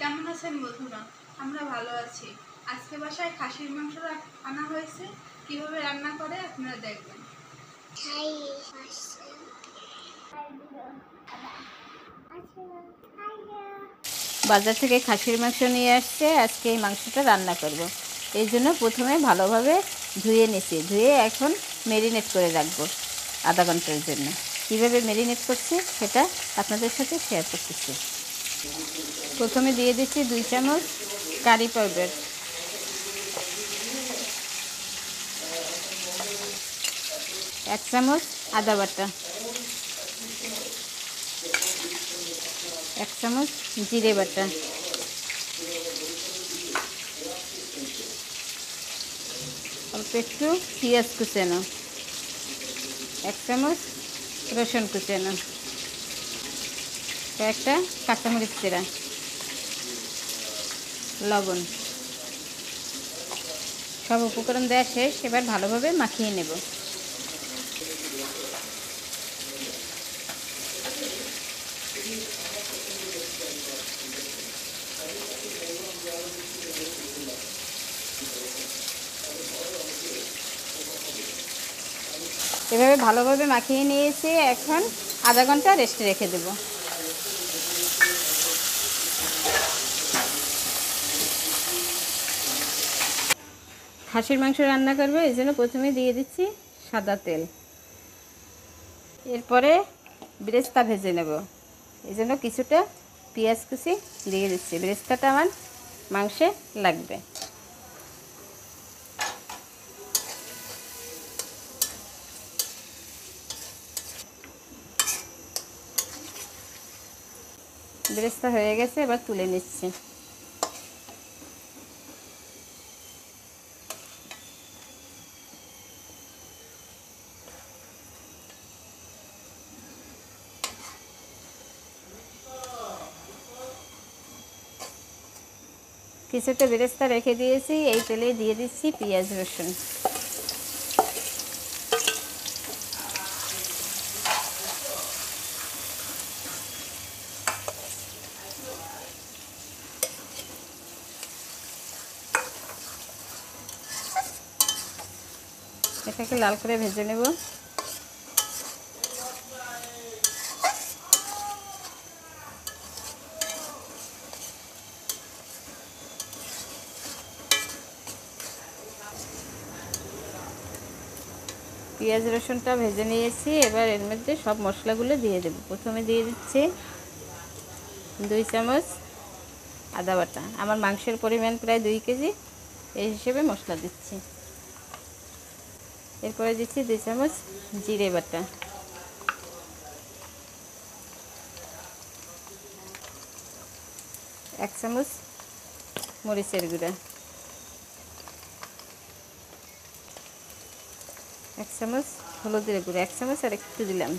কেমন আছেন বন্ধুরা? আমরা ভালো আছি। আজকে বাসায় খাসির মাংস আনা হয়েছে। কিভাবে রান্না করে আপনারা দেখবেন। বাজার থেকে খাসির মাংস নিয়ে আসছে। আজকে এই মাংসটা রান্না করব। এই জন্য প্রথমে ভালোভাবে ধুয়ে নিয়েছি। ধুয়ে এখন ম্যারিনেট করে রাখবো আধা ঘন্টার জন্য। কীভাবে ম্যারিনেট করছি সেটা আপনাদের সাথে শেয়ার করতেছি। প্রথমে দিয়ে দিচ্ছি 2 চামচ কারি পাউডার, 1 চামচ আদা বাটা, 1 চামচ জিরে বাটা, অল্প একটু পেঁয়াজ কুচানো, 1 চামচ রসুন কুচানো, কয়েকটা কাঁচামরিচ চেরা, লবণ। সব উপকরণ দেওয়া শেষ। এবার ভালোভাবে মাখিয়ে নেব। এভাবে ভালোভাবে মাখিয়ে নিয়েছি। এখন আধা ঘন্টা রেস্টে রেখে দেব। খাসির মাংস রান্না করবো, এই জন্য প্রথমে দিয়ে দিচ্ছি সাদা তেল। এরপরে বেরেস্তা ভেজে নেব। এই জন্য কিছুটা পেঁয়াজ কুচি দিয়ে দিচ্ছি। বেরেস্তাটা আমার মাংসে লাগবে। বেরেস্তা হয়ে গেছে, এবার তুলে নিচ্ছি। কিছুটা বেরেস্তা রেখে দিয়েছি। এই তেলে দিয়ে দিচ্ছি পেঁয়াজ রসুন। এটাকে লাল করে ভেজে নেব। পেঁয়াজ রসুনটা ভেজে নিয়েছি। এবার এর মধ্যে সব মশলাগুলো দিয়ে দেব। প্রথমে দিয়ে দিচ্ছি 2 চামচ আদা বাটা। আমার মাংসের পরিমাণ প্রায় 2 কেজি, এই হিসেবে মশলা দিচ্ছি। এরপরে দিচ্ছি 2 চামচ জিরে বাটা, 1 চামচ মরিচের গুঁড়া, 1 চামচ হলুদের গুঁড়া, 1 চামচ আর একটু দিলাম।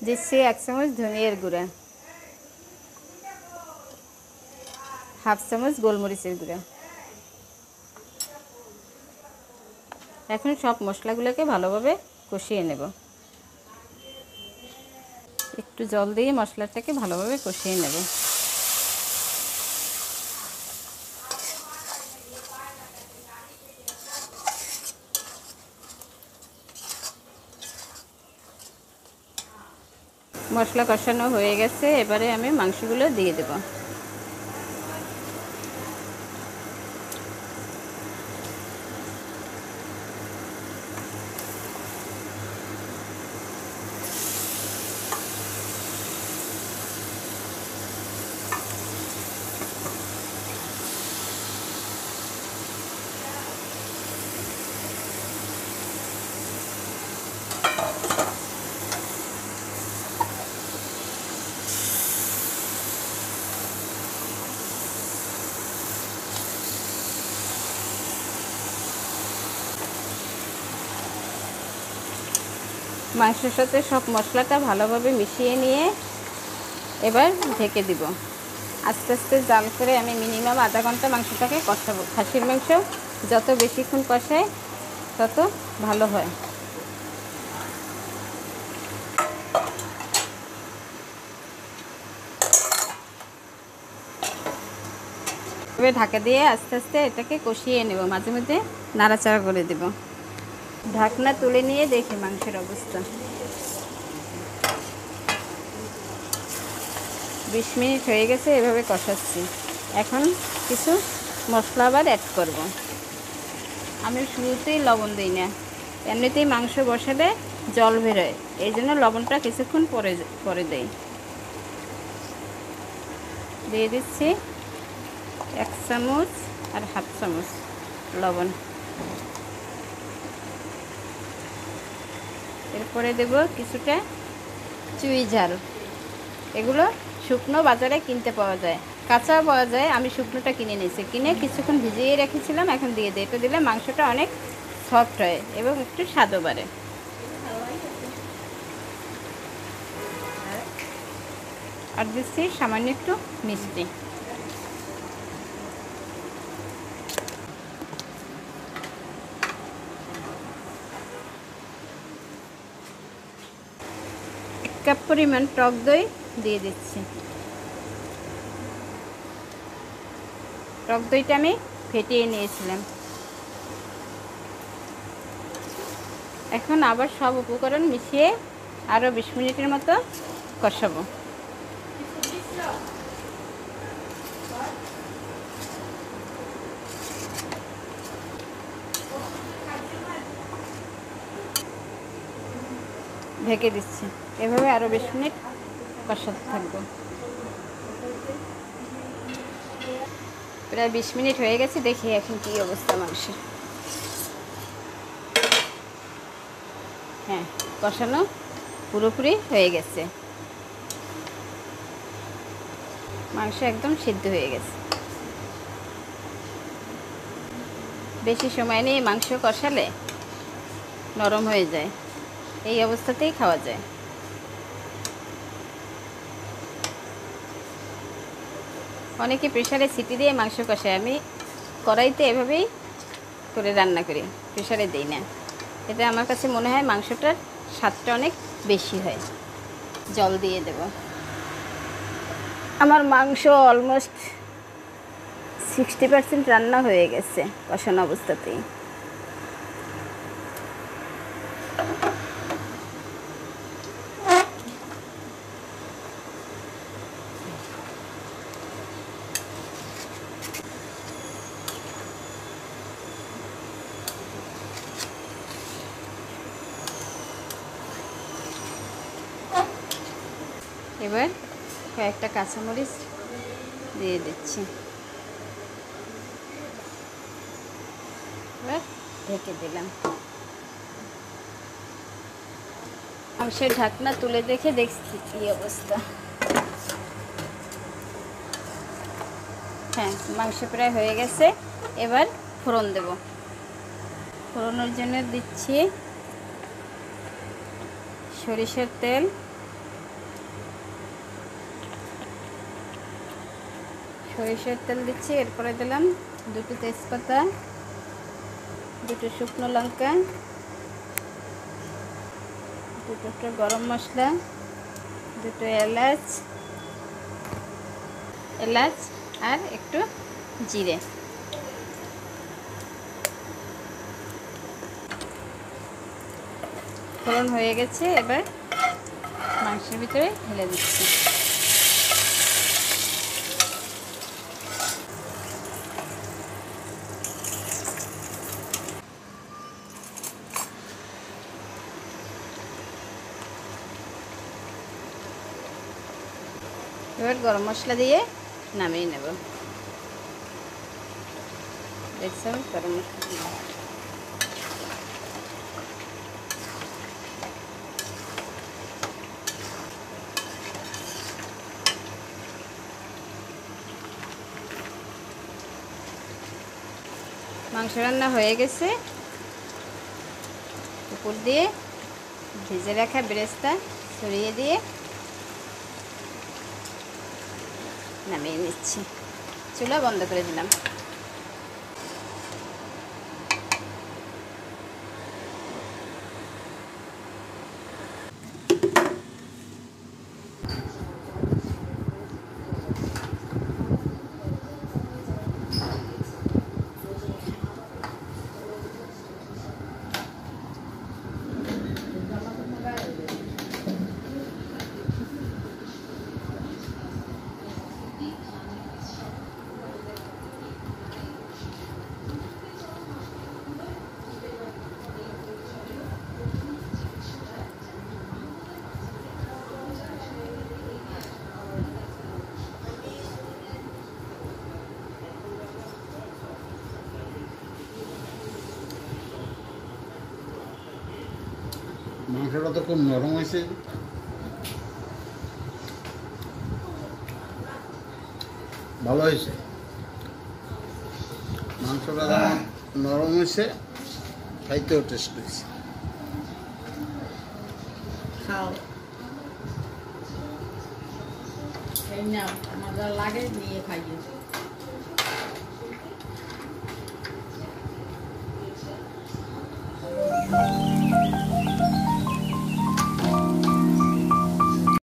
দিচ্ছি 1 চামচ ধনিয়ার গুঁড়া, 1/2 চামচ গোলমরিচের গুঁড়া। এখন সব মশলাগুলোকে ভালোভাবে কষিয়ে নেব। একটু জল দিয়ে মশলাটাকে ভালোভাবে কষিয়ে নেব। মশলা কষানো হয়ে গেছে। এবারে আমি মাংসগুলো দিয়ে দেব। মাংসের সাথে সব মশলাটা ভালোভাবে মিশিয়ে নিয়ে এবার ঢেকে দিব। আস্তে আস্তে জাল করে আমি মিনিমাম আধা ঘন্টা মাংসটাকে কষাবো। খাসির মাংস যত বেশিক্ষণ কষায় তত ভালো হয়। এবার ঢাকা দিয়ে আস্তে আস্তে এটাকে কষিয়ে নেব, মাঝে মধ্যে নাড়াচাড়া করে দেব। ঢাকনা তুলে নিয়ে দেখি মাংসের অবস্থা। 20 মিনিট হয়ে গেছে, এভাবে কষাচ্ছি। এখন কিছু মশলা আবার অ্যাড করব। আমি শুরুতেই লবণ দিই না, এমনিতেই মাংস বসালে জল বেরোয়, এই জন্য লবণটা কিছুক্ষণ পরে দেই। দিয়ে দিচ্ছি 1 চামচ আর 1/2 চামচ লবণ। এরপরে দেব কিছুটা চুই ঝাল। এগুলো শুকনো বাজারে কিনতে পাওয়া যায়, কাঁচাও পাওয়া যায়। আমি শুকনোটা কিনে নিয়েছি, কিনে কিছুক্ষণ ভিজিয়ে রেখেছিলাম, এখন দিয়ে দিই। এটা দিলে মাংসটা অনেক সফট হয় এবং একটু স্বাদও বাড়ে। আর দিচ্ছি সামান্য একটু মিষ্টি। কাপ পরিমাণ টক দই দিয়ে দিচ্ছি। টক দইটা আমি ফেটিয়ে নিয়েছিলাম। এখন আবার সব উপকরণ মিশিয়ে আরও 20 মিনিটের মতো কষাবো। ঢেকে দিচ্ছি, এভাবে আরও 20 মিনিট কষাতে থাকবো। প্রায় 20 মিনিট হয়ে গেছে, দেখি এখন কী অবস্থা মাংসের। হ্যাঁ, কষানো পুরোপুরি হয়ে গেছে, মাংস একদম সিদ্ধ হয়ে গেছে। বেশি সময় নিয়ে মাংস কষালে নরম হয়ে যায়, এই অবস্থাতেই খাওয়া যায়। অনেকে প্রেশারে সিটি দিয়ে মাংস কষায়, আমি কড়াইতে এভাবেই করে রান্না করি, প্রেশারে দিই না। এটা আমার কাছে মনে হয় মাংসটার স্বাদটা অনেক বেশি হয়। জল দিয়ে দেব। আমার মাংস অলমোস্ট 60% রান্না হয়ে গেছে কষানো অবস্থাতেই। এবার কয়েকটা কাঁচামরিচ দিয়ে দিচ্ছি, এবার ঢেকে দিলাম। মাংসের ঢাকনা তুলে দেখছি কী অবস্থা। হ্যাঁ, মাংস প্রায় হয়ে গেছে। এবার ফোড়ন দেব। ফোড়নের জন্য দিচ্ছি সরিষার তেল, দিচ্ছি। এরপরে দিলাম 2টো তেজপাতা, 2টো শুকনো লঙ্কা, 2টো গরম মশলা, 2টো এলাচ আর একটু জিরে। ফোড়ন হয়ে গেছে, এবার মাংসের ভিতরে ঢেলে দিচ্ছি। এবার গরম মশলা দিয়ে নামিয়ে নেব। দেখছেন গরম মশলা। মাংস রান্না হয়ে গেছে। উপর দিয়ে ভেজে রাখা বেরেস্তা ছড়িয়ে দিয়ে নামিয়ে নিচ্ছি, চুলা বন্ধ করে দিলাম। মাংসটা তো খুব নরম হয়েছে, ভালো হয়েছে। মাংসটা যেমন নরম হয়েছে, খাইতেও টেস্ট হয়েছে। খাও, এই নাও, মজা লাগে নিয়ে খাইয়ে।